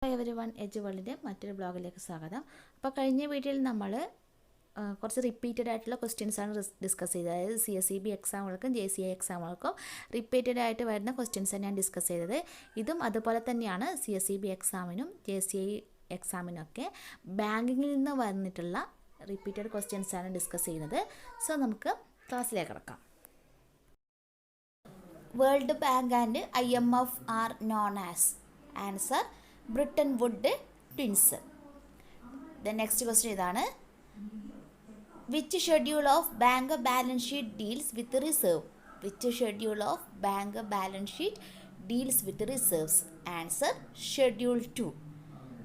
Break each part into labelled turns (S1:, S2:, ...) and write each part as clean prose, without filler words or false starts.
S1: Hi everyone, എജ് വേൾഡിൻ്റെ മറ്റൊരു ബ്ലോഗിലേക്ക് സ്വാഗതം. അപ്പോൾ കഴിഞ്ഞ വീഡിയോയിൽ നമ്മൾ കുറച്ച് റിപ്പീറ്റഡ് ആയിട്ടുള്ള ക്വസ്റ്റ്യൻസാണ് ഡിസ്കസ് ചെയ്തത്. അതായത് CSEB എക്സാമുകൾക്കും JCI എക്സാമുകൾക്കും റിപ്പീറ്റഡ് ആയിട്ട് വരുന്ന ക്വസ്റ്റ്യൻസാണ് ഞാൻ ഡിസ്കസ് ചെയ്തത്. ഇതും അതുപോലെ തന്നെയാണ് CSEB എക്സാമിനും JCI എക്സാമിനൊക്കെ ബാങ്കിങ്ങിൽ നിന്ന് വന്നിട്ടുള്ള റിപ്പീറ്റഡ് ക്വസ്റ്റ്യൻസാണ് ഡിസ്കസ് ചെയ്യുന്നത്. സോ നമുക്ക് ക്ലാസ്സിലേക്ക് കിടക്കാം. World Bank and IMF are known as. Answer Bretton Wood twins. The next question ഇതാണ്. Which schedule of bank balance sheet deals with reserve? Which schedule of bank balance sheet deals with reserves? Answer schedule 2.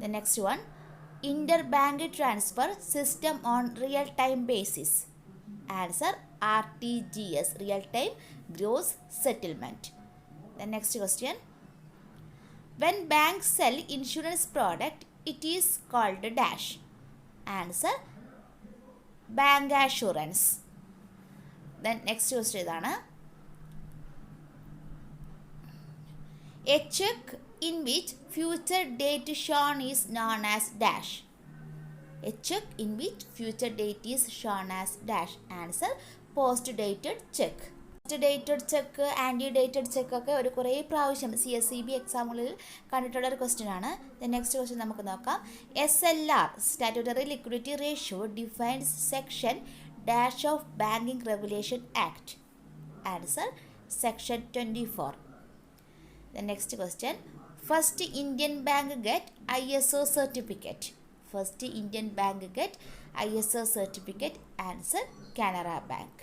S1: The next one. Inter bank transfer system on real time basis? Answer RTGS, real time gross settlement. The next question. When banks sell insurance product, it is called dash. Answer bank assurance. Then next question ഇതാണ്. A check in which future date shown is known as dash. A check in which future date is shown as dash. Answer post dated check. Dated cheque, ante dated ചെക്കൊക്കെ ഒരു കുറേ പ്രാവശ്യം CSEB എക്സാമുകളിൽ കണ്ടിട്ടുള്ള ഒരു question ആണ്. Next question നമുക്ക് നോക്കാം. SLR statutory liquidity ratio defines section dash of Banking Regulation Act? Answer section 24. Next question. First Indian bank get ISO certificate? First Indian bank get ISO certificate? Answer Canara Bank.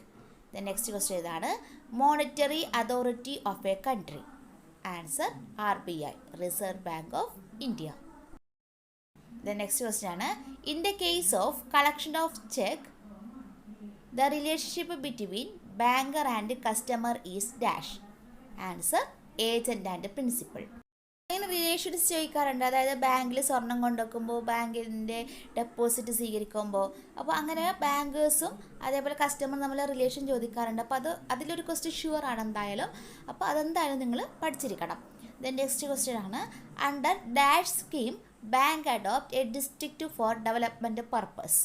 S1: The next question ഇതാണ്. Monetary authority of a country? Answer RBI, Reserve bank of India. The next question ആണ്. In the case of collection of cheque, the relationship between banker and customer is dash? Answer agent and principal. അങ്ങനെ relations ചോദിക്കാറുണ്ട്. അതായത് ബാങ്കിൽ സ്വർണം കൊണ്ടുവെക്കുമ്പോൾ, ബാങ്കിൻ്റെ deposit സ്വീകരിക്കുമ്പോൾ, അപ്പോൾ അങ്ങനെ ബാങ്കേഴ്സും അതേപോലെ കസ്റ്റമറും തമ്മിൽ റിലേഷൻ ചോദിക്കാറുണ്ട്. അപ്പോൾ അതിലൊരു ക്വസ്റ്റ്യൻ ഷുവർ ആണ് എന്തായാലും. അപ്പോൾ അതെന്തായാലും നിങ്ങൾ പഠിച്ചിരിക്കണം. ദെൻ നെക്സ്റ്റ് ക്വസ്റ്റ്യൻ ആണ്. Under dash scheme bank adopt a district for development purpose?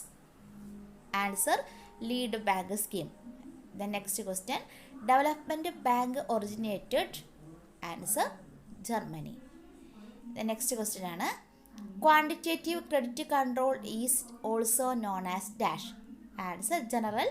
S1: Answer lead bank scheme. Then next question. Development bank originated? Answer Germany. The next question ആണ്. Quantitative credit control is also known as dash? Answer general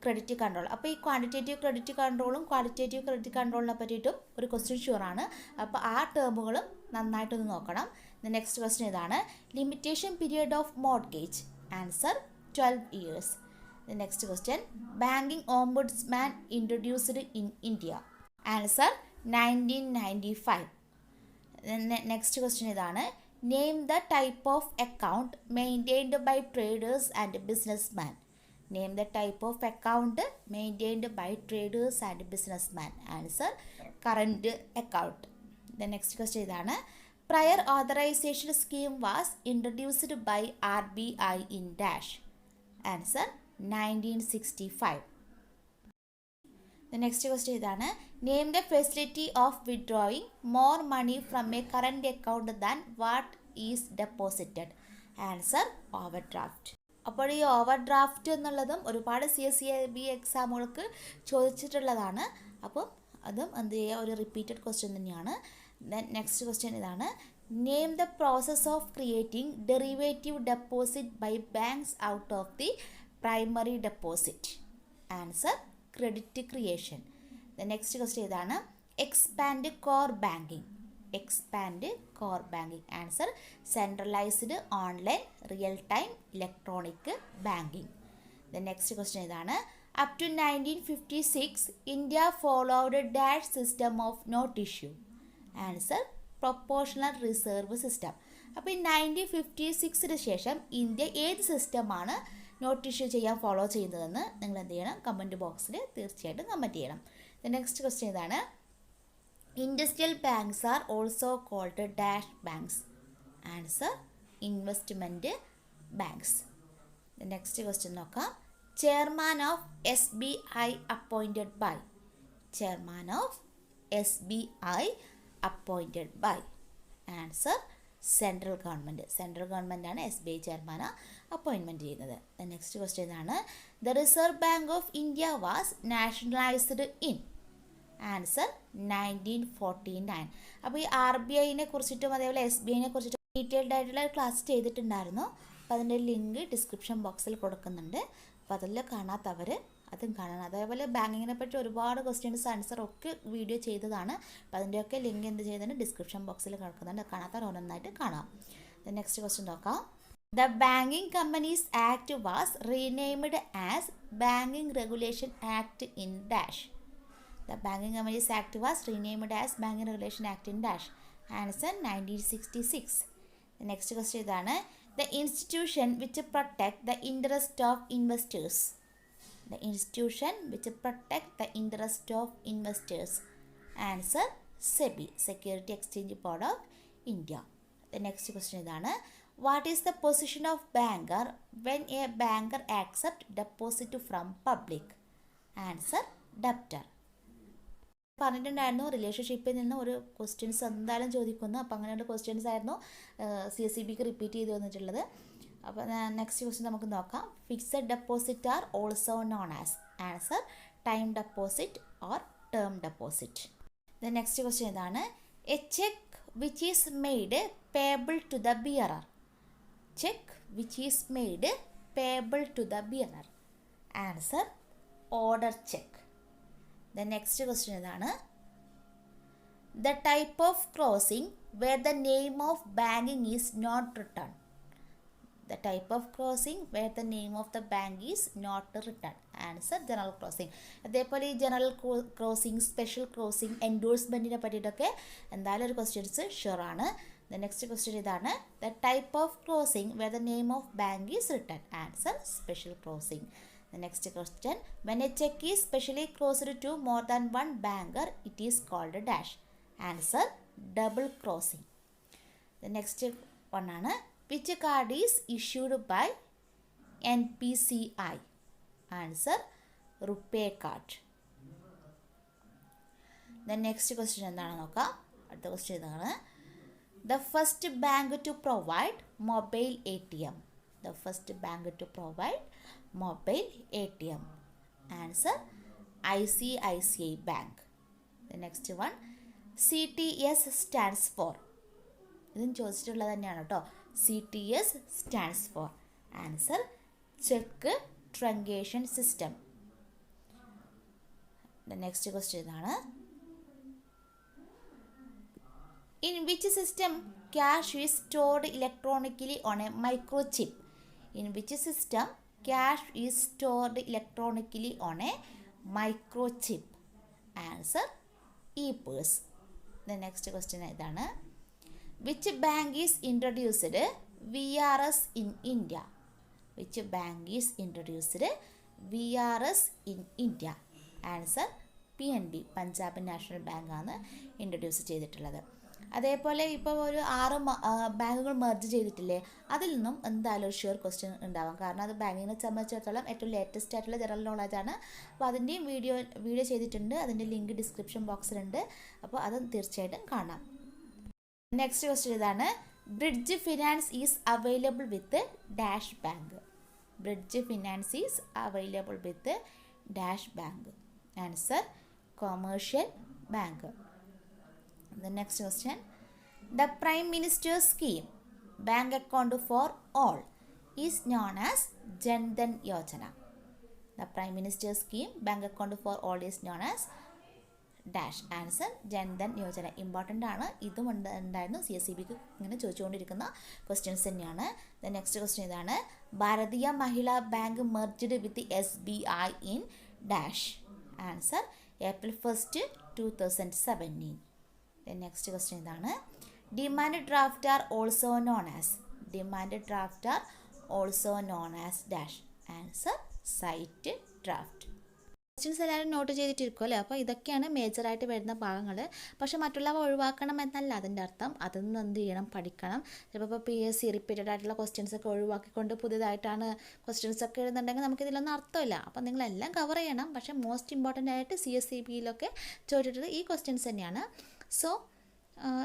S1: credit control. അപ്പോൾ ഈ quantitative credit കൺട്രോളും qualitative credit കൺട്രോളിനെ പറ്റിയിട്ടും ഒരു question ഷുവറാണ്. അപ്പോൾ ആ ടേമുകളും നന്നായിട്ടൊന്ന് നോക്കണം. ദ നെക്സ്റ്റ് ക്വസ്റ്റ്യൻ ഇതാണ്. Limitation period of mortgage? Answer 12 years. The next question. Banking ombudsman introduced in India? Answer 1995. Next question ഇതാണ്. Name the type of account maintained by traders and businessman? Name the type of account maintained by traders and businessman? Answer current account. The next question ഇതാണ്. Prior authorisation scheme was introduced by RBI in dash? Answer 1965. The next question ഇതാണ്. Name the facility of withdrawing more money from a current account than what is deposited? Answer over draft. അപ്പോൾ ഈ over draft എന്നുള്ളതും ഒരുപാട് CSEB എക്സാമുകൾക്ക് ചോദിച്ചിട്ടുള്ളതാണ്. അപ്പം അതും എന്ത് ചെയ്യുക, ഒരു റിപ്പീറ്റഡ് ക്വസ്റ്റ്യൻ തന്നെയാണ്. ദെൻ നെക്സ്റ്റ് ക്വസ്റ്റ്യൻ ഇതാണ്. Name the process of creating derivative deposit by banks out of the primary deposit? Answer credit creation. The next question ഇതാണ്. Expand core banking? Expand core banking? Answer centralised online real time electronic banking. The next question ഇതാണ്. Up to 1956 India followed dash system of note issue? Answer proportional reserve system. അപ്പോൾ ഈ 1956 ശേഷം India ഏത് സിസ്റ്റമാണ് not issue ചെയ്യാൻ follow ചെയ്യുന്നതെന്ന് നിങ്ങൾ എന്ത് ചെയ്യണം, കമൻറ്റ് ബോക്സിൽ തീർച്ചയായിട്ടും കമൻറ്റ് ചെയ്യണം. ദ നെക്സ്റ്റ് ക്വസ്റ്റ്യൻ ഇതാണ്. Industrial banks are also called dash banks? Answer investment banks. The next question നോക്കാം. Chairman of SBI appointed by? Chairman of SBI appointed by? Answer central ഗവൺമെൻറ്റാണ് SBI ചെയർമാനെ appointment ചെയ്യുന്നത്. Next question ഇതാണ്. The reserve bank of India was nationalised in. Answer 1949. അപ്പോൾ ഈ RBIനെ കുറിച്ചിട്ടും അതേപോലെ SBIനെ കുറിച്ചിട്ടും ഡീറ്റെയിൽഡ് ആയിട്ടുള്ള ക്ലാസ് ചെയ്തിട്ടുണ്ടായിരുന്നു. അപ്പോൾ അതിൻ്റെ ലിങ്ക് ഡിസ്ക്രിപ്ഷൻ ബോക്സിൽ കൊടുക്കുന്നുണ്ട്. അപ്പോൾ അതെല്ലാം കാണാത്തവർ അതും കാണണം. അതേപോലെ ബാങ്കിങ്ങിനെ പറ്റി ഒരുപാട് ക്വസ്റ്റ്യൻസ് ആൻസർ ഒക്കെ വീഡിയോ ചെയ്തതാണ്. അപ്പോൾ അതിൻ്റെയൊക്കെ ലിങ്ക് എന്ത് ചെയ്തിട്ടുണ്ട് ഡിസ്ക്രിപ്ഷൻ ബോക്സിൽ കിടക്കുന്നുണ്ട്. കാണാത്തവർ ഓരോന്നായിട്ട് കാണാം. നെക്സ്റ്റ് ക്വസ്റ്റ്യൻ നോക്കാം. The banking companies act was renamed as banking Regulation act in dash. The Banking Companies Act was renamed as Banking Regulation Act in dash. Answer 1966. The next question is the institution which protect the interest of investors. The institution which protect the interest of investors. Answer SEBI, Security Exchange Board of India. The next question is what is the position of banker when a banker accept deposit from public? Answer debtor. പറഞ്ഞിട്ടുണ്ടായിരുന്നു റിലേഷൻഷിപ്പിൽ നിന്ന് ഒരു questions എന്തായാലും ചോദിക്കുന്നു. അപ്പോൾ അങ്ങനെയുള്ള questions ആയിരുന്നു CSEBക്ക് repeat ചെയ്ത് വന്നിട്ടുള്ളത്. അപ്പോൾ നെക്സ്റ്റ് ക്വസ്റ്റ്യൻ നമുക്ക് നോക്കാം. Fixed deposit are also known as. Answer time deposit or term deposit. The next question ഇതാണ്. A cheque which is made payable to the bearer. Cheque which is made payable to the bearer. Answer order cheque. The next question is the type of crossing where the name of banking is not written. The type of crossing where the name of the bank is not written. Answer general crossing. അതേപോലെ ഈ general crossing, special crossing, എൻഡോഴ്സ്മെൻറ്റിനെ പറ്റിയിട്ടൊക്കെ എന്തായാലും ഒരു questions sure ആണ്. The next question ഇതാണ്. The type of crossing where the name of bank is written. Answer special crossing. The next question. When a check is specially crossed to more than one banker, it is called a dash. Answer double crossing. The next one ആണ്. Which card is issued by NPCI? Answer RuPay card. The next question എന്താണ് നോക്കാം. അടുത്ത question ഇതാണ്. The first bank to provide mobile ATM. The first bank to provide mobile ATM. Answer ICICI Bank. The next one. CTS stands for. ഇതും ചോദിച്ചിട്ടുള്ളത് തന്നെയാണ് കേട്ടോ. CTS stands for. Answer Check Truncation System. The next question ഇതാണ്. In which system cash is stored electronically on a microchip? In which system cash is stored electronically on a microchip? Answer e-purse. The next question is which bank is introduced VRS in India? Which bank is introduced VRS in India? Answer PNB, Punjab national bank ആണ് introduce ചെയ്തിട്ടുള്ളത്. അതേപോലെ ഇപ്പോൾ ഒരു 6 ബാങ്കുകൾ merge ചെയ്തിട്ടില്ലേ, അതിൽ നിന്നും എന്തായാലും ഒരു ഷുവർ ക്വസ്റ്റ്യൻ ഉണ്ടാവാം. കാരണം അത് ബാങ്കിനെ സംബന്ധിച്ചിടത്തോളം ഏറ്റവും ലേറ്റസ്റ്റ് ആയിട്ടുള്ള ജനറൽ നോളജാണ്. അപ്പോൾ അതിൻ്റെയും വീഡിയോ ചെയ്തിട്ടുണ്ട്. അതിൻ്റെ ലിങ്ക് ഡിസ്ക്രിപ്ഷൻ ബോക്സിലുണ്ട്. അപ്പോൾ അത് തീർച്ചയായിട്ടും കാണാം. നെക്സ്റ്റ് ക്വസ്റ്റ്യൻ ഇതാണ്. Bridge finance is available with dash bank. Bridge finance is available with dash bank. Answer commercial bank. The next question. The Prime Minister's scheme, Bank Account for All, is known as Jan Dhan Yojana. The Prime Minister's scheme, Bank Account for All, is known as dash. Answer Jan Dhan Yojana. Important ആണ്. ഇതും ഉണ്ടായിരുന്നു. CSEBക്ക് ഇങ്ങനെ ചോദിച്ചുകൊണ്ടിരിക്കുന്ന questions തന്നെയാണ്. The next question ഇതാണ്. Bharatiya Mahila Bank merged with SBI in dash. Answer April 1st, 2017. The next question ഇതാണ്. Demand draft are also known as. Demand draft are also known as dash. Answer site draft. Questions എല്ലാവരും not ചെയ്തിട്ടിരിക്കും അല്ലേ. അപ്പോൾ ഇതൊക്കെയാണ് മേജറായിട്ട് വരുന്ന ഭാഗങ്ങൾ. പക്ഷെ മറ്റുള്ളവ ഒഴിവാക്കണം എന്നല്ല അതിൻ്റെ അർത്ഥം. അതൊന്നും എന്ത് ചെയ്യണം, പഠിക്കണം. ചിലപ്പോൾ PSC റിപ്പീറ്റഡ് ആയിട്ടുള്ള ക്വസ്റ്റ്യൻസ് ഒക്കെ ഒഴിവാക്കിക്കൊണ്ട് പുതിയതായിട്ടാണ് ക്വസ്റ്റ്യൻസ് ഒക്കെ എഴുതുന്നുണ്ടെങ്കിൽ നമുക്കിതിലൊന്നും അർത്ഥമില്ല. അപ്പോൾ നിങ്ങളെല്ലാം കവർ ചെയ്യണം. പക്ഷേ മോസ്റ്റ് ഇമ്പോർട്ടൻ്റ് ആയിട്ട് CSEBയിലൊക്കെ ചോദിച്ചിട്ടുള്ളത് ഈ ക്വസ്റ്റ്യൻസ് തന്നെയാണ്. സോ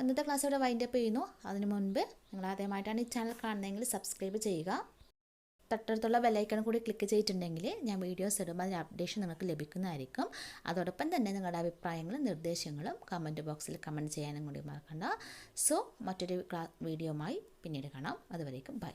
S1: ഇന്നത്തെ ക്ലാസ് ഇവിടെ വൈൻഡപ്പ് ചെയ്യുന്നു. അതിന് മുൻപ് നിങ്ങൾ ആദ്യമായിട്ടാണ് ഈ ചാനൽ കാണുന്നതെങ്കിൽ സബ്സ്ക്രൈബ് ചെയ്യുക. തൊട്ടടുത്തുള്ള ബെല്ലൈക്കൺ കൂടി ക്ലിക്ക് ചെയ്തിട്ടുണ്ടെങ്കിൽ ഞാൻ വീഡിയോസ് ഇടുമ്പോൾ അതിൻ്റെ അപ്ഡേഷൻ നിങ്ങൾക്ക് ലഭിക്കുന്നതായിരിക്കും. അതോടൊപ്പം തന്നെ നിങ്ങളുടെ അഭിപ്രായങ്ങളും നിർദ്ദേശങ്ങളും കമൻറ്റ് ബോക്സിൽ കമൻറ്റ് ചെയ്യാനും കൂടി മറക്കണ്ട. സോ മറ്റൊരു വീഡിയോയുമായി പിന്നീട് കാണാം. അതുവരേക്കും ബൈ.